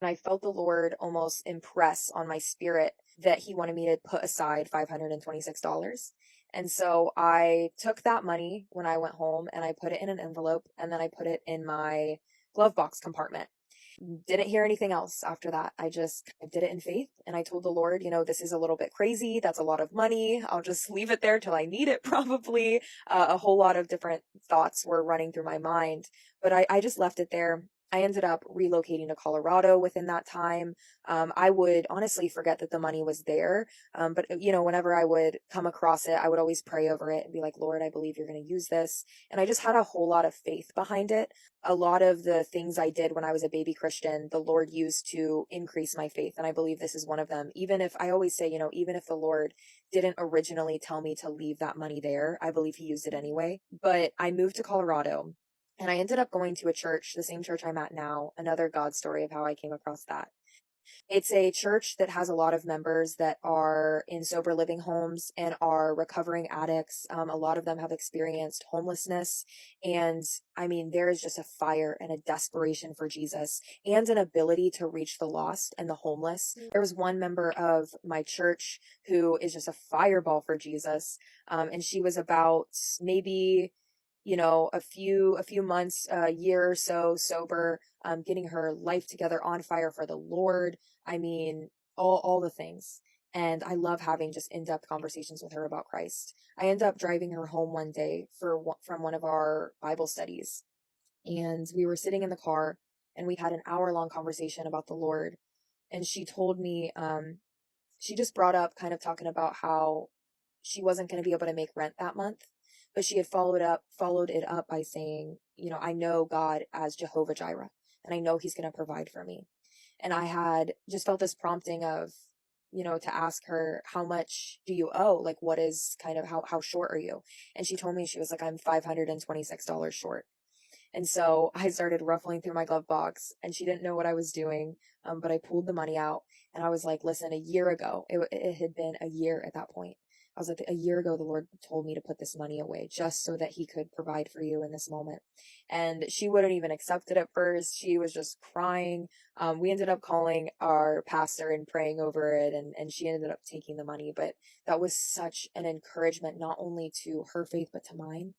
And I felt the Lord almost impress on my spirit that he wanted me to put aside $526. And so I took that money when I went home and I put it in an envelope and then I put it in my glove box compartment. Didn't hear anything else after that. I did it in faith and I told the Lord, this is a little bit crazy. That's a lot of money. I'll just leave it there till I need it probably. A whole lot of different thoughts were running through my mind, but I just left it there. I ended up relocating to Colorado within that time. I would honestly forget that the money was there. But whenever I would come across it, I would always pray over it and be like, Lord, I believe you're going to use this. And I just had a whole lot of faith behind it. A lot of the things I did when I was a baby Christian, the Lord used to increase my faith. And I believe this is one of them. Even if I always say, even if the Lord didn't originally tell me to leave that money there, I believe he used it anyway. But I moved to Colorado and I ended up going to a church, the same church I'm at now, another God story of how I came across that. It's a church that has a lot of members that are in sober living homes and are recovering addicts. A lot of them have experienced homelessness. And I mean, there is just a fire and a desperation for Jesus and an ability to reach the lost and the homeless. There was one member of my church who is just a fireball for Jesus. And she was about maybe a few months, a year or so sober, getting her life together on fire for the Lord. I mean, all the things. And I love having just in-depth conversations with her about Christ. I ended up driving her home one day from one of our Bible studies. And we were sitting in the car and we had an hour-long conversation about the Lord. And she told me, she just brought up kind of talking about how she wasn't going to be able to make rent that month, but she had followed it up by saying, I know God as Jehovah Jireh, and I know he's going to provide for me. And I had just felt this prompting of, to ask her, how much do you owe? Like, what is kind of, how short are you? And she told me, she was like, I'm $526 short. And so I started ruffling through my glove box and she didn't know what I was doing. But I pulled the money out and I was like, listen, a year ago, it had been a year at that point. I was like, a year ago, the Lord told me to put this money away just so that he could provide for you in this moment. And she wouldn't even accept it at first. She was just crying. We ended up calling our pastor and praying over it and she ended up taking the money. But that was such an encouragement, not only to her faith, but to mine.